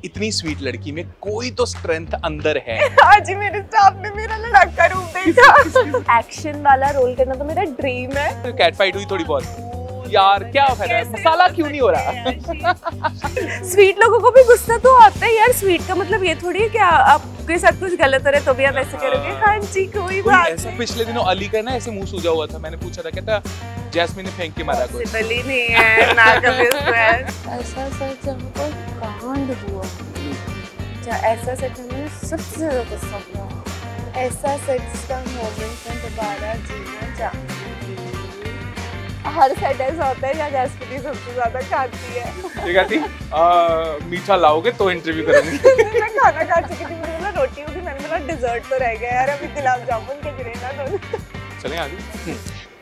इतनी स्वीट लड़की में कोई तो स्ट्रेंथ अंदर है। आज ही मेरे स्टाफ ने मेरा लड़का रूप देखा। एक्शन वाला रोल करना तो मेरा ड्रीम है। कैट फाइट हुई थोड़ी बहुत यार, क्या फायदा है, मसाला क्यों नहीं हो रहा? स्वीट लोगों को भी गुस्सा तो आता है यार। स्वीट का मतलब ये थोड़ी है कि आपके साथ कुछ गलत हो रहा है तो भी आप ऐसे करोगे। हाँ जी, कोई बात ऐसा पिछले दिनों अली का ना ऐसे मुंह सूजा हुआ था, मैंने पूछा था, कहता जैस्मीन ने फेंक के मारा कोई। पॉसिबल ही नहीं है ना कभी उसमें। ऐसा सच हमको कांड हुआ, ऐसा सच हमें सबसे ज्यादा गुस्सा हुआ। ऐसा सच का मोमेंट में दोबारा जीना चाहूंगी। हर सेट ऐसा होता है जहाँ जैस्मीन सबसे ज्यादा खाती है। ये कहती मीठा लाओगे तो इंटरव्यू करेंगे। मैं खाना खा चुकी थी, मुझे बोला रोटी होगी, मैंने बोला डिजर्ट तो रह गया यार, अभी गुलाब जामुन के गिरे ना तो। चलें आगे।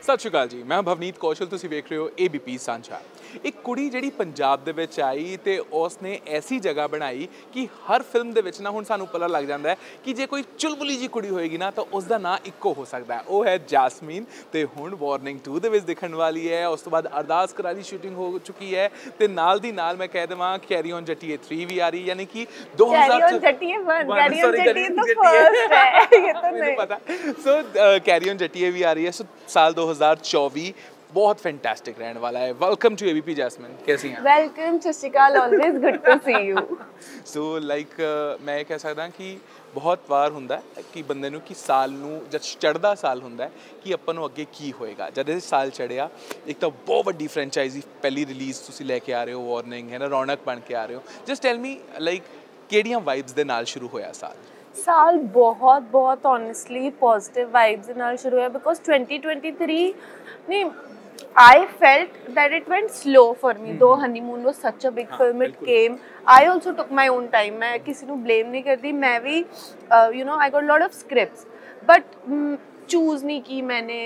सत श्री अकाल जी, मैं भवनीत कौशल, तुसी वेख रहे हो ABP सांझा। एक कुड़ी ਜਿਹੜੀ ਪੰਜਾਬ ਦੇ ਵਿੱਚ ਆਈ ਤੇ ਉਸਨੇ ਐਸੀ ਜਗ੍ਹਾ ਬਣਾਈ ਕਿ ਹਰ ਫਿਲਮ ਦੇ ਵਿੱਚ ਨਾ ਹੁਣ ਸਾਨੂੰ ਪਤਾ ਲੱਗ ਜਾਂਦਾ ਹੈ ਕਿ ਜੇ ਕੋਈ ਚੁਲਬੁਲੀ ਜੀ ਕੁੜੀ ਹੋਏਗੀ ਨਾ ਤਾਂ ਉਸ ਦਾ ਨਾਂ ਇੱਕੋ ਹੋ ਸਕਦਾ ਹੈ, ਉਹ ਹੈ ਜੈਸਮੀਨ। ਤੇ ਹੁਣ ਵਾਰਨਿੰਗ 2 ਦੇ ਵਿੱਚ ਦਿਖਣ ਵਾਲੀ ਹੈ। ਉਸ ਤੋਂ ਬਾਅਦ ਅਰਦਾਸ ਕਰਾਰੀ ਸ਼ੂਟਿੰਗ ਹੋ ਚੁੱਕੀ ਹੈ ਤੇ ਨਾਲ ਦੀ ਨਾਲ ਮੈਂ ਕਹਿ ਦੇਵਾਂ ਕੈਰੀ ਔਨ ਜੱਟੀਏ 3 ਵੀ ਆ ਰਹੀ, ਯਾਨੀ ਕਿ 2000 ਕੈਰੀ ਔਨ ਜੱਟੀਏ 1 ਕੈਰੀ ਔਨ ਜੱਟੀਏ ਤਾਂ ਫਰਸਟ ਹੈ, ਇਹ ਤਾਂ ਨਹੀਂ ਪਤਾ। ਸੋ ਕੈਰੀ ਔਨ ਜੱਟੀਏ ਵੀ ਆ ਰਹੀ ਹੈ। ਸੋ साल 2024 बहुत फैंटास्टिक रहने वाला है। वेलकम टू ABP जैस्मिन, कैसी हैं? Welcome, Sat Sri Akal, always good to see you. So like मैं कह सकदा कि बहुत ਵਾਰ ਹੁੰਦਾ ਹੈ ਕਿ ਬੰਦੇ ਨੂੰ ਕਿ ਸਾਲ ਨੂੰ ਜਦ ਚੜ੍ਹਦਾ ਸਾਲ ਹੁੰਦਾ ਹੈ ਕਿ ਆਪਾਂ ਨੂੰ ਅੱਗੇ ਕੀ ਹੋਏਗਾ। ਜਦ ਇਹ ਸਾਲ ਚੜਿਆ, ਇੱਕ ਤਾਂ ਬਹੁਤ ਵੱਡੀ ਫਰੈਂਚਾਈਜ਼ੀ ਪਹਿਲੀ ਰਿਲੀਜ਼ ਤੁਸੀਂ ਲੈ ਕੇ ਆ ਰਹੇ ਹੋ, ਵਾਰਨਿੰਗ ਹੈ ਨਾ, ਰੌਣਕ ਬਣ ਕੇ ਆ ਰਹੇ ਹੋ। ਜਸਟ ਟੈਲ ਮੀ ਲਾਈਕ ਕਿਹੜੀਆਂ ਵਾਈਬਸ ਦੇ ਨਾਲ ਸ਼ੁਰੂ ਹੋਇਆ ਸਾਲ? साल बहुत बहुत ऑनेस्टली पॉजिटिव वाइब्स के नाल शुरू है बिकॉज 2023 नहीं I felt that it went slow for me. Though Honeymoon was such a big film, it came. I also took my own time. मैं किसी को blame नहीं करती. मैं भी you know I got a lot of scripts, but choose नहीं की मैंने,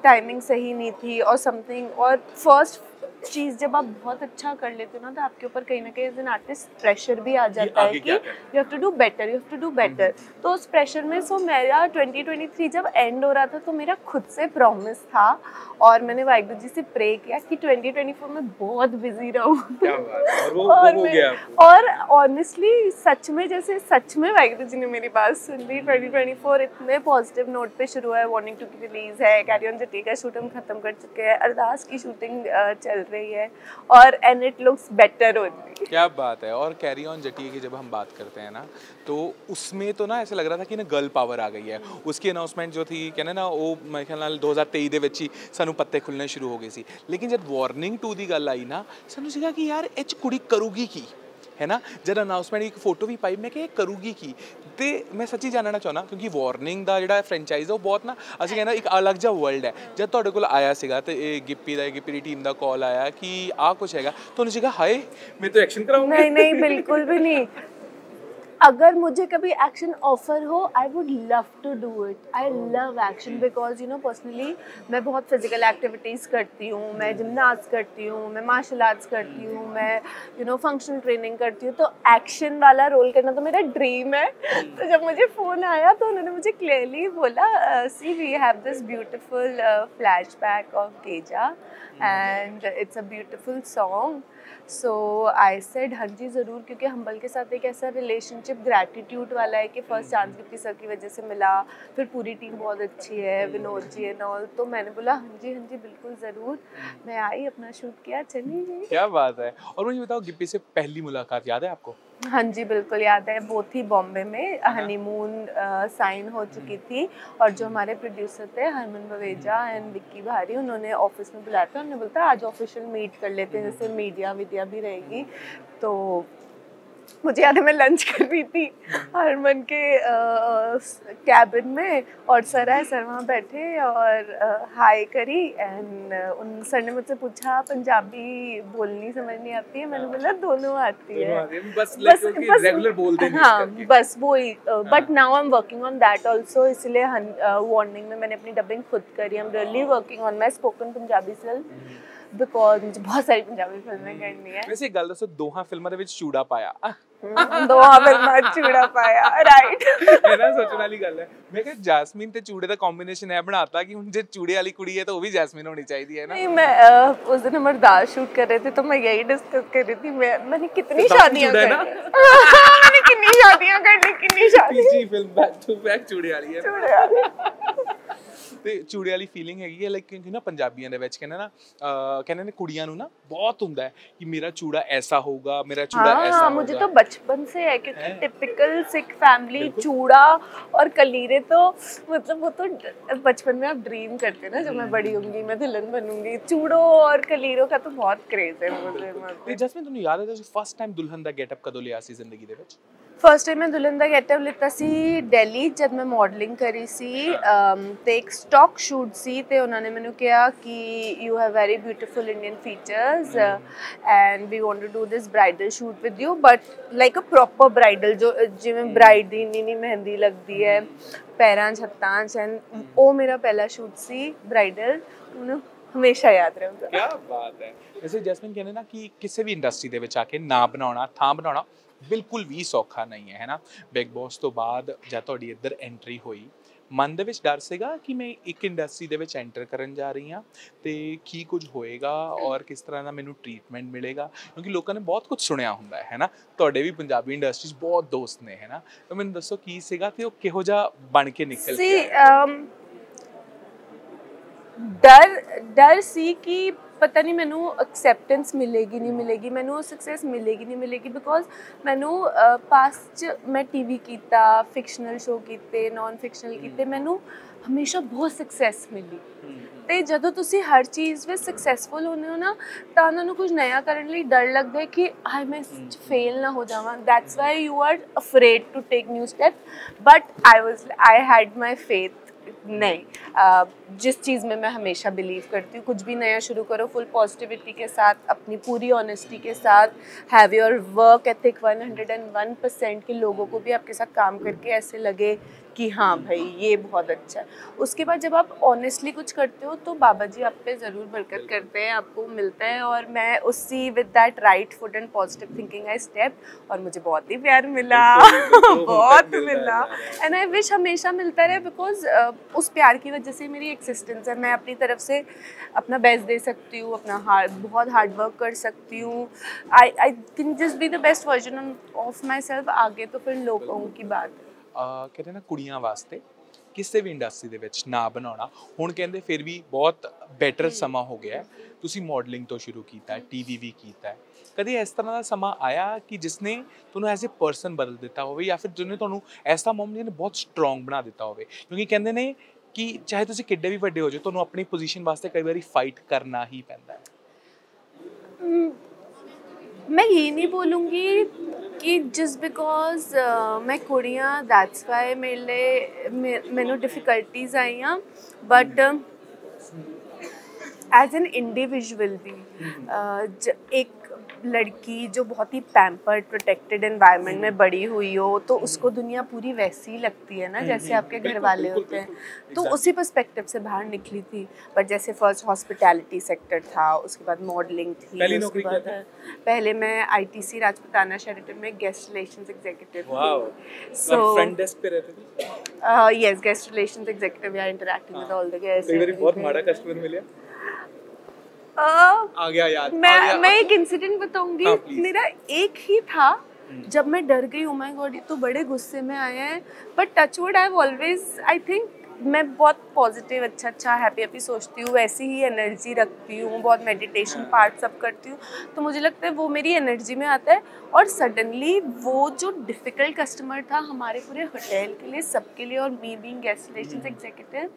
टाइमिंग सही नहीं थी और समथिंग। और फर्स्ट चीज़ जब आप बहुत अच्छा कर लेते हो ना तो आपके ऊपर कहीं ना कहीं एज एन आर्टिस्ट प्रेशर भी आ जाता है कि you have to do better, you have to do better. तो उस प्रेशर में सो मेरा 2023 जब एंड हो रहा था तो मेरा खुद से प्रॉमिस था और मैंने वाहिगुरु जी से प्रे किया कि 2024 में बहुत बिजी रहूँ। और ऑनेस्टली सच में जैसे सच में वाहिगुरु जी ने मेरी बात सुन ली। 2024 इतने पॉजिटिव नोट पे शुरू है। वार्निंग 2 की रिलीज है, कैरी ऑन जट्टी का शूट हम खत्म कर चुके हैं, अरदास की शूटिंग चल रही है और and it looks better only. क्या बात है। और कैरी ऑन जट्टी की जब हम बात करते हैं ना तो उसमें तो ना ऐसे लग रहा था कि ना गर्ल पावर आ गई है। उसकी अनाउंसमेंट जो थी कहने ना वो मेरे ख्याल नाल 2023 ਦੇ ਵਿੱਚ ਹੀ ਸਾਨੂੰ ਪੱਤੇ ਖੁੱਲਣੇ ਸ਼ੁਰੂ ਹੋ ਗਏ ਸੀ। ਲੇਕਿਨ ਜਦ ਵਾਰਨਿੰਗ 2 ਦੀ ਗੱਲ ਆਈ ਨਾ ਸਾਨੂੰ ਸੀਗਾ ਕਿ ਯਾਰ ਇਹ 'ਚ ਕੁੜੀ ਕਰੂਗੀ ਕੀ, है ना। जब अनाउंसमेंट एक फोटो भी पाई मैं कि करूगी की, तो मैं सच्ची जानना चाहना क्योंकि वार्निंग का जो फ्रेंचाइज है वो बहुत ना असं कहना एक अलग जा वर्ल्ड है। जब तुहाडे कोल आया सीगा तो गिप्पी दी टीम का कॉल आया कि आ कुछ हैगा तो उन्होंने सीगा हाय मैं तो एक्शन कराऊंगी। नहीं नहीं बिल्कुल भी नहीं। अगर मुझे कभी एक्शन ऑफर हो I would love to do it. I love action because you know personally मैं बहुत फिजिकल एक्टिविटीज़ करती हूँ, मैं जिमनास्ट करती हूँ, मैं मार्शल आर्ट्स करती हूँ, मैं यू नो फंक्शनल ट्रेनिंग करती हूँ। तो एक्शन वाला रोल करना तो मेरा ड्रीम है। तो जब मुझे फ़ोन आया तो उन्होंने मुझे क्लियरली बोला see we have this beautiful flashback of गेजा and it's a beautiful song. So I said हाँ जी ज़रूर, क्योंकि हम्बल के साथ एक ऐसा रिलेशनशिप ग्रैटिट्यूड वाला है कि फर्स्ट चांस गिप्पी सर की वजह से मिला, फिर पूरी टीम बहुत अच्छी है, विनोद जी एंड ऑल। तो मैंने बोला हाँ जी बिल्कुल ज़रूर। मैं आई, अपना शूट किया, चली गई। क्या बात है। और मुझे बताओ गिप्पी से पहली मुलाकात याद है आपको? हाँ जी बिल्कुल याद है। वो थी बॉम्बे में, हनीमून साइन हो चुकी थी और जो हमारे प्रोड्यूसर थे हरमन बवेजा एंड विक्की भारी, उन्होंने ऑफिस में बुलाया था। उन्होंने बोला आज ऑफिशियल मीट कर लेते हैं, जैसे मीडिया भी रहेगी। तो मुझे याद है मैं लंच कर रही थी हरमन के कैबिन में और सर आए, सर वहाँ बैठे और हाय करी एंड उन सर ने मुझसे पूछा पंजाबी बोलनी समझ नहीं आती है? मैंने बोला दोनों आती है, बस रेगुलर बोल देंगे। हाँ बस वही। But now I am working on that also, इसलिए वार्निंग में मैंने अपनी डबिंग खुद करी। I am really working on my spoken Punjabi film because मुझे बहुत सारी पंजाबी फिल्में करनी है। वैसे एक गल दसो, दोहां फिल्मां दे विच चूड़ा पाया दोहां फिल्मां चूड़ा पाया राइट है ना, सोचने वाली गल है। मैं कह जैस्मीन ते चूड़े दा कॉम्बिनेशन है बनाता कि हुन जे चूड़े वाली कुड़ी है तो वो भी जैस्मीन होनी चाहिए है ना। नहीं मैं उस दिन हम अरदास शूट कर रहे थे तो मैं यही डिस्कस कर रही थी मैंने कितनी शादियां की शादियां करनी कितनी शादी PG film back to back ਚੂੜੇ ਵਾਲੀ ਹੈ ਚੂੜੇ ਵਾਲੀ ਤੇ ਚੂੜੇ ਵਾਲੀ ਫੀਲਿੰਗ ਹੈਗੀ ਹੈ ਲਾਈਕ ਕਿਉਂਕਿ ਨਾ ਪੰਜਾਬੀਆਂ ਦੇ ਵਿੱਚ ਕਹਿੰਦੇ ਨੇ ਕੁੜੀਆਂ ਨੂੰ ਨਾ बहुत ਹੁੰਦਾ है कि मेरा चूड़ा ऐसा होगा मेरा चूड़ा ऐसा होगा। मुझे तो बचपन से है क्योंकि टिपिकल सिख फैमिली चूड़ा और कलीरे तो मतलब वो तो बचपन में आप ड्रीम करते हैं ना जब मैं बड़ी होंगी मैं दुल्हन बनूंगी चूड़ों और कलीरों का तो बहुत क्रेज है मुझे। ਤੇ ਜਸਮੀਨ ਤੁਹਾਨੂੰ ਯਾਦ ਹੈ ਤੁਸੀਂ ਫਸਟ ਟਾਈਮ ਦੁਲਹਨ ਦਾ ਗੈਟਅਪ ਕਦੋਂ ਲਿਆ ਸੀ ਜ਼ਿੰਦਗੀ ਦੇ ਵਿੱਚ? फर्स्ट टाइम मैं दुल्हन का गेटअप लिता सी दिल्ली जब मैं मॉडलिंग करी सी ते एक स्टॉक शूट सी ते उन्होंने मैंने कहा कि you have very beautiful Indian features and we want to do this bridal shoot with you but like a proper bridal जो जिवें ब्राइड दी इन्नी मेहंदी लगती है पैरां छत्तां एंड वो मेरा पहला शूट सी ब्राइडल उन्हें हमेशा याद रहेगा। क्या बात है। वैसे जैस्मिन कहने ना कि किसी भी इंडस्ट्री ਦੇ ਵਿੱਚ ਆ ਕੇ ਨਾਂ ਬਣਾਉਣਾ ਥਾਂ ਬਣਾਉਣਾ ਬਿਲਕੁਲ ਵੀ ਸੌਖਾ ਨਹੀਂ ਹੈ ਨਾ। ਬਿਗ ਬੌਸ ਤੋਂ ਬਾਅਦ ਜਦ ਤੁਹਾਡੀ ਇੱਧਰ ਐਂਟਰੀ ਹੋਈ ਮਨ ਦੇ ਵਿੱਚ ਡਰ ਸੀਗਾ ਕਿ ਮੈਂ ਇੱਕ ਇੰਡਸਟਰੀ ਦੇ ਵਿੱਚ ਐਂਟਰ ਕਰਨ ਜਾ ਰਹੀ ਹਾਂ ਤੇ ਕੀ ਕੁਝ ਹੋਏਗਾ ਔਰ ਕਿਸ ਤਰ੍ਹਾਂ ਦਾ ਮੈਨੂੰ ਟ੍ਰੀਟਮੈਂਟ ਮਿਲੇਗਾ ਕਿਉਂਕਿ ਲੋਕਾਂ ਨੇ ਬਹੁਤ ਕੁਝ ਸੁਣਿਆ ਹੁੰਦਾ ਹੈ ਨਾ ਤੁਹਾਡੇ ਵੀ ਪੰਜਾਬੀ ਇੰਡਸਟਰੀ 'ਚ ਬਹੁਤ ਦੋਸਤ ਨੇ ਹੈ ਨਾ ਤਾਂ ਮੈਨੂੰ ਦੱਸੋ ਕੀ ਸੀਗਾ ਤੇ ਉਹ ਕਿਹੋ ਜਿਹਾ ਬਣ ਕੇ ਨਿਕਲ ਗਿਆ? डर सी कि पता नहीं मैनू एक्सैप्टेंस मिलेगी नहीं मिलेगी मैनू सक्सैस मिलेगी नहीं मिलेगी बिकॉज मैनू पास्ट मैं टीवी कीता फिक्शनल शो कीते नॉन फिक्शनल कीते मैनू हमेशा बहुत सक्सैस मिली ਤੇ ਜਦੋਂ ਤੁਸੀਂ ਹਰ ਚੀਜ਼ ਵਿੱਚ ਸਕਸੈਸਫੁਲ ਹੁੰਦੇ ਹੋ ਨਾ ਤਾਂ ਉਹਨਾਂ ਨੂੰ ਕੁਝ ਨਵਾਂ ਕਰਨ ਲਈ ਡਰ ਲੱਗਦਾ ਹੈ ਕਿ ਆਈ ਮੈਂ ਫੇਲ ਨਾ ਹੋ ਜਾਵਾਂ that's why you are afraid to take new step but I had my faith नहीं जिस चीज़ में मैं हमेशा बिलीव करती हूँ कुछ भी नया शुरू करो फुल पॉजिटिविटी के साथ अपनी पूरी ऑनेस्टी के साथ हैव योर वर्क एथिक 101% के लोगों को भी आपके साथ काम करके ऐसे लगे कि हाँ भाई ये बहुत अच्छा है। उसके बाद जब आप ऑनेस्टली कुछ करते हो तो बाबा जी आप पे ज़रूर बरकत करते हैं आपको मिलता है और मैं उसी with that right foot and positive thinking I step और मुझे बहुत ही प्यार मिला बहुत मिला एंड आई विश हमेशा मिलता रहे बिकॉज उस प्यार की वजह से मेरी एक्सिस्टेंस है मैं अपनी तरफ से अपना बेस्ट दे सकती हूँ अपना बहुत हार्ड वर्क कर सकती हूँ I can just be the best version of my self आगे तो फिर लोगों की बात ਕਹਿੰਦੇ ਨਾ ਕੁੜੀਆਂ ਵਾਸਤੇ ਕਿਸੇ ਵੀ ਇੰਡਸਟਰੀ ਦੇ ਵਿੱਚ ਨਾਂ ਬਣਾਉਣਾ ਹੁਣ ਕਹਿੰਦੇ ਫਿਰ ਵੀ ਬਹੁਤ ਬੈਟਰ ਸਮਾਂ ਹੋ ਗਿਆ ਤੁਸੀਂ ਮਾਡਲਿੰਗ ਤੋਂ ਸ਼ੁਰੂ ਕੀਤਾ ਟੀਵੀ ਵੀ ਕੀਤਾ ਕਦੇ ਇਸ ਤਰ੍ਹਾਂ ਦਾ ਸਮਾਂ ਆਇਆ ਕਿ ਜਿਸਨੇ ਤੁਹਾਨੂੰ ਐਜ਼ ਅ ਪਰਸਨ ਬਦਲ ਦਿੱਤਾ ਹੋਵੇ ਜਾਂ ਫਿਰ ਜਿਹਨੇ ਤੁਹਾਨੂੰ ਐਸਾ ਮੋਮੈਂਟ ਨੇ ਬਹੁਤ ਸਟਰੋਂਗ ਬਣਾ ਦਿੱਤਾ ਹੋਵੇ ਕਿਉਂਕਿ ਕਹਿੰਦੇ ਨੇ ਕਿ ਚਾਹੇ ਤੁਸੀਂ ਕਿੱਡੇ ਵੀ ਵੱਡੇ ਹੋ ਜਾਓ ਤੁਹਾਨੂੰ ਆਪਣੀ ਪੋਜੀਸ਼ਨ ਵਾਸਤੇ ਕਈ ਵਾਰੀ ਫਾਈਟ ਕਰਨਾ ਹੀ ਪੈਂਦਾ ਹੈ। मैं ये नहीं बोलूँगी कि जस्ट बिकॉज मैं कुड़ियाँ दैट्स वाई मैनू डिफिकल्टीज आई हैं बट एज एन इंडिविजुअल भी एक लड़की जो बहुत ही पैम्पर्ड प्रोटेक्टेड एनवायरनमेंट में बड़ी हुई हो तो उसको दुनिया पूरी वैसी ही लगती है ना जैसे आपके घर वाले होते हैं तो उसी पर्सपेक्टिव से बाहर निकली थी बट जैसे फर्स्ट हॉस्पिटैलिटी सेक्टर था उसके बाद मॉडलिंग थी पहली नौकरी क्या था? पहले मैं आईटीसी राजपुताना शेरेटन में guest relations executive so front desk पे रहते थे यस गेस्ट रिलेशंस एग्जीक्यूटिव या interacting with all the guests कई बार बहुत माड़ा कस्टमर मिले आ गया याद मैं एक इंसिडेंट बताऊंगी मेरा एक ही था जब मैं डर गई ओ माय गॉड ये तो बड़े गुस्से में आया है but touch would I have always I think मैं बहुत पॉजिटिव अच्छा हैप्पी सोचती हूँ वैसी ही एनर्जी रखती हूँ बहुत मेडिटेशन पार्ट सब करती हूँ तो मुझे लगता है वो मेरी एनर्जी में आता है और सडनली वो जो डिफ़िकल्ट कस्टमर था हमारे पूरे होटल के लिए सबके लिए और me being guest relations executive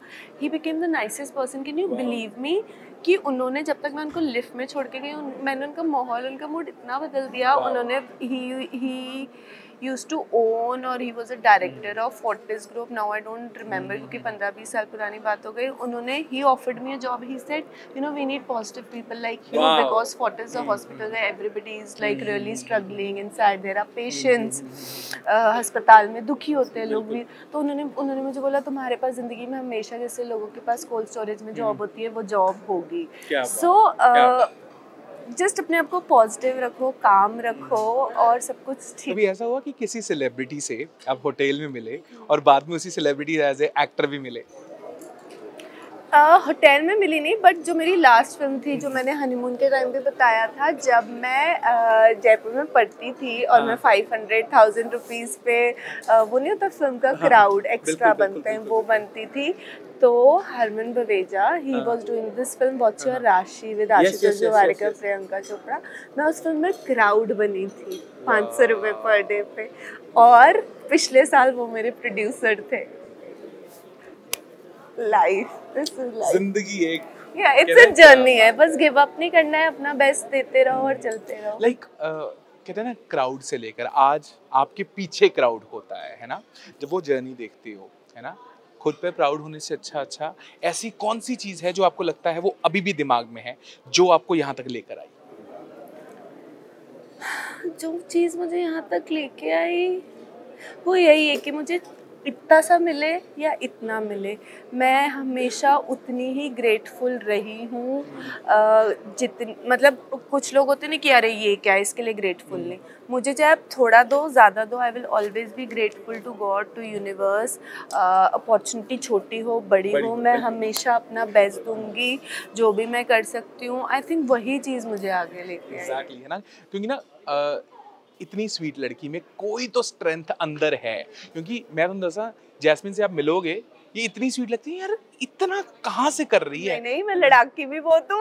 he became the nicest person can you believe me कि उन्होंने जब तक मैं उनको लिफ्ट में छोड़ के गई मैंने उनका माहौल उनका मूड इतना बदल दिया उन्होंने ही used to own और he was a director of Fortis Group now I don't remember क्योंकि 15-20 साल पुरानी बात हो गई उन्होंने he offered me a job he said you know we need positive people like you because Fortis is a hospital where everybody is like really struggling inside there are patients अस्पताल में दुखी होते हैं लोग भी तो उन्होंने मुझे बोला तुम्हारे पास ज़िंदगी में हमेशा जैसे लोगों के पास कोल्ड स्टोरेज में जॉब होती है वो जॉब होगी सो जस्ट अपने आप को पॉजिटिव रखो काम रखो और सब कुछ ठीक। कभी ऐसा हुआ कि किसी सेलिब्रिटी से आप होटल में मिले और बाद में उसी सेलिब्रिटी एज ए एक्टर भी मिले? होटल में मिली नहीं, बट जो मेरी लास्ट फिल्म थी जो मैंने हनीमून के टाइम पे बताया था, जब मैं जयपुर में पढ़ती थी और मैं 500,000 रुपीज़ पे वो नहीं होता फिल्म का क्राउड एक्स्ट्रा बनते हैं, वो बनती थी। तो Harman Baweja he was doing this film what's your Raashee with Ashutosh Gowariker, Priyanka Chopra. मैं उस फिल्म में क्राउड बनी थी 500 रुपये पर डे पे, और पिछले साल वो मेरे प्रोड्यूसर थे। लाइफ, दिस इज लाइफ, जिंदगी एक इट्स अ जर्नी है, बस गिव अप नहीं करना है, अपना बेस्ट देते रहो और चलते रहो। लाइक कहते हैं ना, क्राउड से लेकर आज आपके पीछे क्राउड होता है ना, जब वो जर्नी देखती हो, है ना, खुद पे प्राउड होने से अच्छा ऐसी कौन सी चीज़ है जो आपको लगता है वो अभी भी दिमाग में है, जो आपको यहाँ तक लेकर आई? जो चीज़ मुझे यहाँ तक लेके आई वो यही है कि मुझे इतना सा मिले या इतना मिले, मैं हमेशा उतनी ही ग्रेटफुल रही हूँ। जितनी मतलब कुछ लोग होते नहीं कि अरे ये क्या है, इसके लिए ग्रेटफुल नहीं। मुझे चाहे आप थोड़ा दो ज़्यादा दो, I will always be grateful to God, to universe. Opportunity छोटी हो बड़ी हो, मैं हमेशा अपना बेस्ट दूंगी, जो भी मैं कर सकती हूँ। आई थिंक वही चीज़ मुझे आगे लेके आई। एग्जैक्टली, है ना, क्योंकि ना इतनी स्वीट लड़की में कोई तो स्ट्रेंथ अंदर है, क्योंकि मैं तुम दसा जैस्मिन से आप मिलोगे, ये इतनी स्वीट लगती है यार, इतना कहाँ से कर रही है? नहीं मैं लड़ाकी भी बहुत हूँ।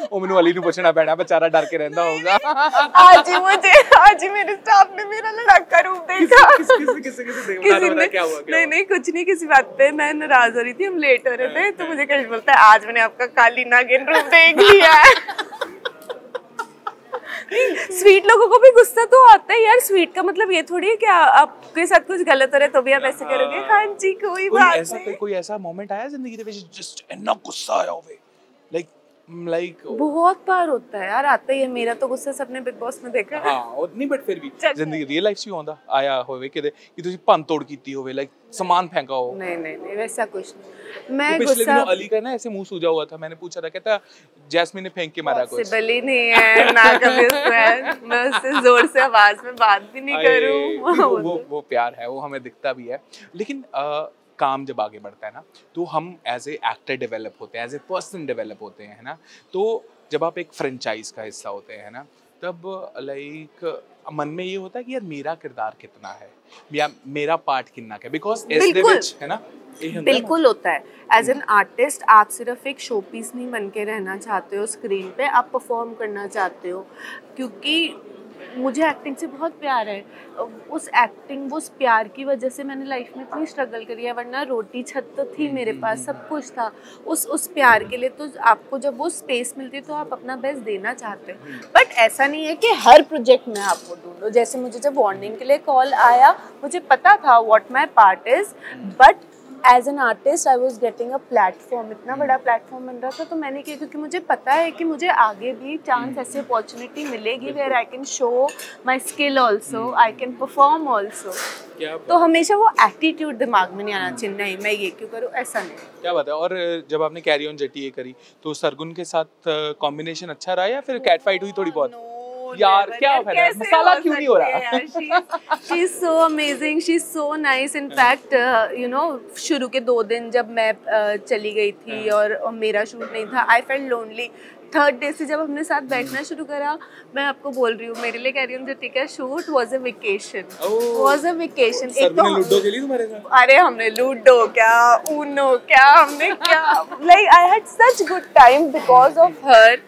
ओ मैंने वाली नु पूछना पैना, बेचारा डर के रहंदा होगा। आज ही मेरे स्टाफ ने मेरा लड़ाका रूप देखा। किसी क्या हुआ? नहीं कुछ नहीं, किसी बात पे मैं नाराज हो रही थी, हम लेट हो रहे थे, तो मुझे कहीं बोलता है आज मैंने आपका काली नागिन रूप देख लिया है। स्वीट लोगों को भी गुस्सा तो आता है यार, स्वीट का मतलब ये थोड़ी है कि आपके साथ कुछ गलत हो रहा है तो भी आप ऐसे करोगे। हाँ जी, कोई बात नहीं। कोई ऐसा मोमेंट आया जिंदगी ਦੇ ਵਿੱਚ जस्ट इतना गुस्सा आया होवे, लाइक बहुत बार होता है यार, आता ही है। मेरा तो गुस्सा सबने बिग बॉस में देखा है। हाँ नहीं, बट फिर भी जिंदगी रियल लाइफ 'ਚ ਆਉਂਦਾ ਆਇਆ ਹੋਵੇ ਕਿਤੇ ਕਿ ਤੁਸੀਂ ਭੰਨ ਤੋੜ ਕੀਤੀ ਹੋਵੇ, लाइक सामान फेंका हो? नहीं वैसा कुछ नहीं। मैं पिछले गुस्सा दिनों अली का ना ऐसे मुंह सूजा हुआ था, मैंने पूछा था, कहता जैस्मिन ने फेंक के मारा कुछ। पॉसिबल ही नहीं है ना, कभी उसमें मैं उससे जोर से आवाज में बात भी नहीं करूं। वो प्यार है, वो हमें दिखता भी है। लेकिन काम जब आगे बढ़ता है ना, तो हम एज ए एक्टर डेवलप होते हैं, एज ए पर्सन डेवलप होते हैं, है ना। तो जब आप एक फ्रेंचाइज का हिस्सा होते हैं ना, तब लाइक मन में ये होता है कि यार मेरा किरदार कितना है या मेरा पार्ट कितना है, बिकॉज इस दे विच है ना, बिल्कुल होता है। एज एन आर्टिस्ट आप सिर्फ एक शो पीस नहीं बन के रहना चाहते हो स्क्रीन पे, आप परफॉर्म करना चाहते हो। क्योंकि मुझे एक्टिंग से बहुत प्यार है, उस प्यार की वजह से मैंने लाइफ में इतनी स्ट्रगल करी है, वरना रोटी छत तो थी मेरे पास, सब कुछ था। उस प्यार के लिए तो आपको जब वो स्पेस मिलती है तो आप अपना बेस्ट देना चाहते हो। बट ऐसा नहीं है कि हर प्रोजेक्ट में आप वो ढूंढो। जैसे मुझे जब वार्निंग के लिए कॉल आया, मुझे पता था what my part is, but as an artist I was getting a platform, इतना बड़ा प्लेटफॉर्म बन रहा था, तो मैंने किया क्योंकि मुझे पता है कि मुझे आगे भी चांस, ऐसी अपॉर्चुनिटी मिलेगी where I can show my skill also, I can perform also. तो हमेशा वो एटीट्यूड दिमाग में नहीं आना चाहिए, नहीं मैं ये क्यों करूँ, ऐसा नहीं। क्या बात है। और जब आपने कैरी ऑन जटिए करी तो सरगुन के साथ कॉम्बिनेशन अच्छा रहा या फिर कैट फाइट हुई थोड़ी बहुत? यार क्या फायदा, मसाला क्यों नहीं हो रहा? She is so amazing, she is so nice. In fact you know शुरू के 2 दिन जब मैं चली गई थी और मेरा शूट नहीं था, I felt lonely. Third day से जब हमने साथ बैठना शुरू करा, मैं आपको बोल रही हूँ, मेरे लिए कैरी ऑन जटिए का shoot was a vacation, was a vacation. एक तो लूडो खेली तुम्हारे साथ? अरे हमने लूडो क्या, ऊनो क्या, हमने क्या, like I had such good time because of her,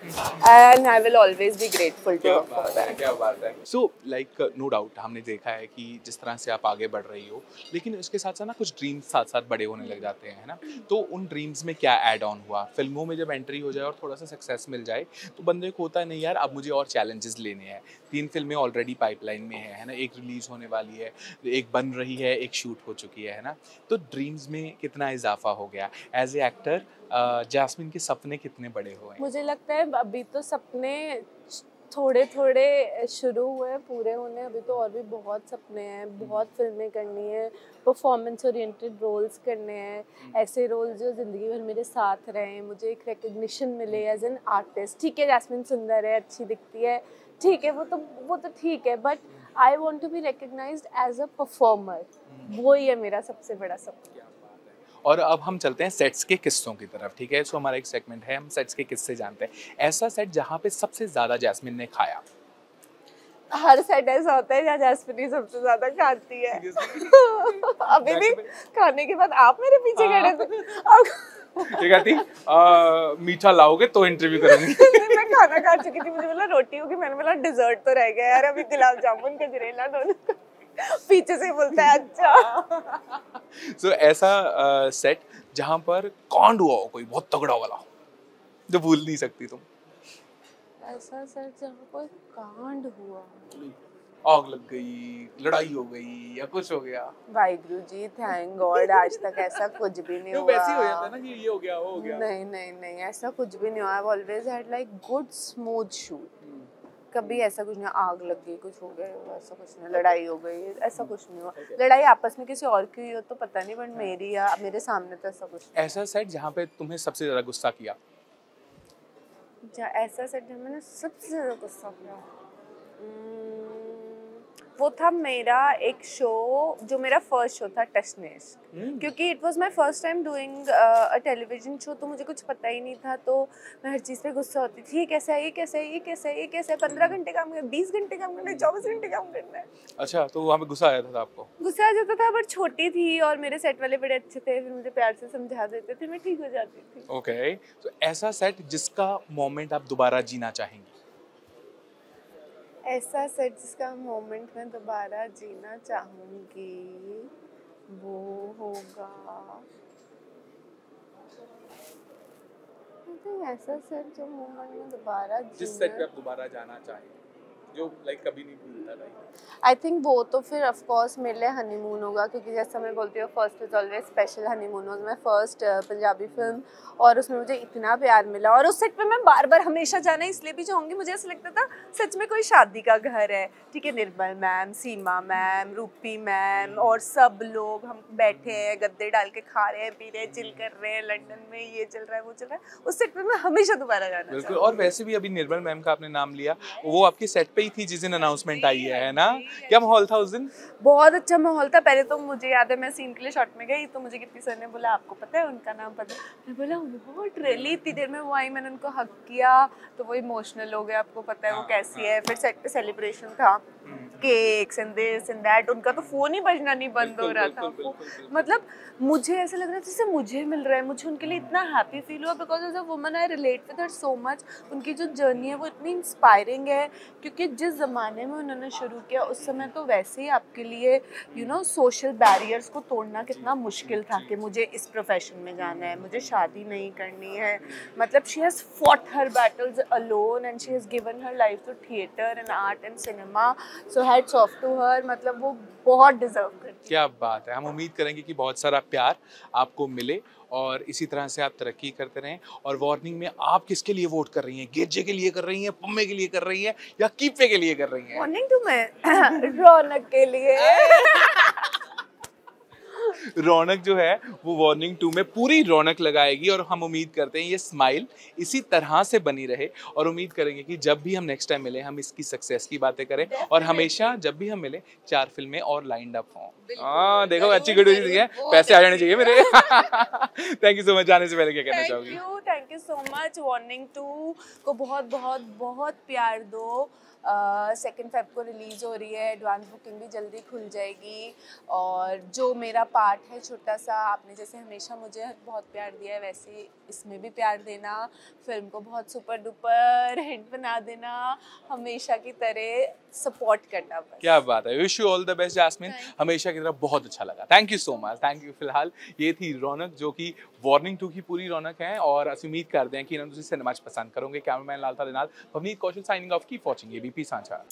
and I will always be grateful to her for that. क्या बात है। सो लाइक नो डाउट हमने देखा है कि जिस तरह से आप आगे बढ़ रही हो, लेकिन उसके साथ साथ ना कुछ ड्रीम्स साथ साथ बड़े होने लग जाते हैं, है ना। तो उन ड्रीम्स में क्या ऐड ऑन हुआ? फिल्मों में जब एंट्री हो जाए और थोड़ा सा सक्सेस मिल जाए तो बंदे को होता है नहीं यार, अब मुझे और चैलेंजेस लेने हैं। 3 फिल्में ऑलरेडी पाइपलाइन में है ना, एक रिलीज होने वाली है, एक बन रही है, एक शूट हो चुकी है ना। तो ड्रीम्स में कितना इजाफा हो गया एज ए एक्टर? जैस्मिन के सपने कितने बड़े हुए हैं? मुझे लगता है अभी तो सपने थोड़े थोड़े शुरू हुए हैं पूरे होने, अभी तो और भी बहुत सपने हैं, बहुत फिल्में करनी है, परफॉर्मेंस ओरिएंटेड रोल्स करने हैं, ऐसे रोल्स जो ज़िंदगी भर मेरे साथ रहें, मुझे एक रिकग्निशन मिले एज एन आर्टिस्ट। ठीक है जैस्मिन सुंदर है, अच्छी दिखती है, ठीक है, वो तो ठीक है, but I want to be recognised as a performer. वो ही है मेरा सबसे बड़ा सपना। और अब हम चलते हैं सेट्स के किस्सों की तरफ, ठीक है। सो हमारा एक सेगमेंट है, हम सेट्स के किस्से जानते हैं। ऐसा सेट जहाँ पे सबसे ज़्यादा जैस्मिन ने खाया। हर सेट ऐसा होता है जहाँ जैस्मिन ही सबसे ज्यादा खाती है। अभी भी खाने के बाद आप मेरे पीछे खड़े थे। ये कहती मीठा लाओगे तो इंटरव्यू करेंगे। मैं खाना खा चुकी थी, मुझे बोला रोटी होगी, मैंने बोला डिजर्ट तो रह गया यार, अभी गुलाब जामुन गजरेला दोनों। पीछे से बोलता है अच्छा। सो ऐसा सेट जहाँ पर कांड हुआ हो कोई बहुत तगड़ा वाला जो भूल नहीं सकती तुम। ऐसा सेट जहाँ पर कांड हुआ, आग लग गई, लड़ाई हो गई या कुछ हो गया। वाहिगुरु जी थैंक गॉड आज तक ऐसा कुछ भी नहीं हुआ। वैसे ही हो जाता है ना कि ये हो गया वो हो गया। नहीं ऐसा कुछ भी नहीं हुआ। I always had like good smooth shoot. कभी ऐसा कुछ नहीं, आग लग गई, कुछ हो गया, ऐसा कुछ नहीं, लड़ाई हो गई, ऐसा कुछ नहीं हुआ। लड़ाई आपस में किसी और की हुई हो तो पता नहीं, बट मेरी या मेरे सामने तो ऐसा कुछ नहीं। ऐसा सेट जहाँ पे तुम्हें सबसे ज्यादा गुस्सा किया। ऐसा सेट जहाँ मैंने सबसे ज्यादा गुस्सा किया, वो था मेरा एक शो जो मेरा फर्स्ट शो था, टचनेस। क्योंकि it was my first time doing a television show, तो मुझे कुछ पता ही नहीं था, तो मैं हर चीज़ पे गुस्सा होती थी। कैसा है ये, कैसा है ये, कैसा है ये, कैसा है 15 घंटे काम करना, 20 घंटे काम करना, 24 घंटे काम करना है। अच्छा, तो वहाँ पे गुस्सा आया था आपको? गुस्सा आ जाता था, बट छोटी थी और मेरे सेट वाले बड़े अच्छे थे, फिर मुझे प्यार से समझा देते थे, मैं ठीक हो जाती थी। ओके, तो ऐसा सेट जिसका मोमेंट आप दोबारा जीना चाहेंगी। ऐसा सेट जिसका मोमेंट मैं दोबारा जीना चाहूंगी वो होगा, ऐसा सेट जो मोमेंट में दोबारा जिस सेट पे आप दोबारा जाना चाहें, जो लाइक कभी नहीं भूलता लाइक। आई थिंक वो तो फिर ऑफ कोर्स मेरे लिए हनीमून होगा, क्योंकि जैसा मैं बोलती हूँ first is always special. Honeymoon was my first Punjabi film और उसमें मुझे इतना प्यार मिला, और उस सेट पे मैं बार बार हमेशा जाना इसलिए भी चाहूँगी, मुझे ऐसा लगता था सच में कोई शादी का घर है। ठीक है, निर्मल मैम, सीमा मैम, रूपी मैम और सब लोग हम बैठे हैं, गद्दे डाल के खा रहे हैं, पी रहे हैं, चिल कर रहे हैं, लंदन में ये चल रहा है वो चल रहा है। उस सेट पे मैं हमेशा दोबारा जाना। बिल्कुल, और वैसे भी अभी निर्मल मैम का आपने नाम लिया, वो आपके सेट पे ही थी जिस दिन अनाउंसमेंट आई है ना? क्या माहौल था उस दिन? बहुत अच्छा माहौल था। पहले तो मुझे याद है मैं सीन के लिए शॉट में गई तो मुझे कीर्ति सर ने बोला आपको पता है उनका नाम पता है? मैं बोला व्हाट रियली। इतनी देर में वो आई, मैंने उनको हक किया तो वो इमोशनल हो गए, आपको पता है वो कैसी है। फिर सेट पे सेलिब्रेशन था, cakes and this and that, उनका तो फोन ही बजना नहीं बंद हो रहा था। मतलब मुझे ऐसा लग रहा था जैसे मुझे मिल रहा है, मुझे उनके लिए इतना हैप्पी फील हुआ because as a woman I relate with her so much. उनकी जो जर्नी है वो इतनी इंस्पायरिंग है, क्योंकि जिस ज़माने में उन्होंने शुरू किया उस समय तो वैसे ही आपके लिए यू नो सोशल बैरियर्स को तोड़ना कितना मुश्किल था कि मुझे इस प्रोफेशन में जाना है, मुझे शादी नहीं करनी है। मतलब she has fought her battles alone and she has given her life to theatre and art and cinema, so hats off to her. मतलब वो बहुत डिजर्व करती है। क्या बात है, हम उम्मीद करेंगे कि बहुत सारा प्यार आपको मिले और इसी तरह से आप तरक्की करते रहें। और वार्निंग में आप किसके लिए वोट कर रही हैं? गेजे के लिए कर रही हैं, पम्मे के लिए कर रही हैं या कीपे के लिए कर रही हैं? वार्निंग टू मैं रौनक के लिए। रौनक जो है वो वार्निंग 2 में पूरी रौनक लगाएगी और हम उम्मीद करते हैं ये स्माइल इसी तरह से बनी रहे और उम्मीद करेंगे कि जब भी हम नेक्स्ट टाइम मिले हम इसकी सक्सेस की बातें करें और हमेशा जब भी हम मिले 4 फिल्में और लाइंड अप हों। हाँ देखो अच्छी गुड है, पैसे आ जाने चाहिए मेरे। Thank you so much. जाने से पहले क्या कहना चाहोगी? Thank you so much. Warning 2 को बहुत बहुत बहुत प्यार दो। 2 फेब को रिलीज़ हो रही है, एडवांस बुकिंग भी जल्दी खुल जाएगी और जो मेरा पार्ट है छोटा सा, आपने जैसे हमेशा मुझे बहुत प्यार दिया है वैसे इसमें भी प्यार देना, फिल्म को बहुत सुपर डुपर हिट बना देना, हमेशा की तरह सपोर्ट करना बस। क्या बात है, wish you all the best Jasmine. हमेशा की तरह बहुत अच्छा लगा, thank you so much. Thank you. फिलहाल ये थी रौनक जो कि वार्निंग 2 की पूरी रौनक है और असि उम्मीद करते हैं कि इन्होंने तुझे सिनेमा पसंद करोगे। कैमरामैन लालता दे नाल Pavneet Kaushal signing off, keep watching ABP सांझा।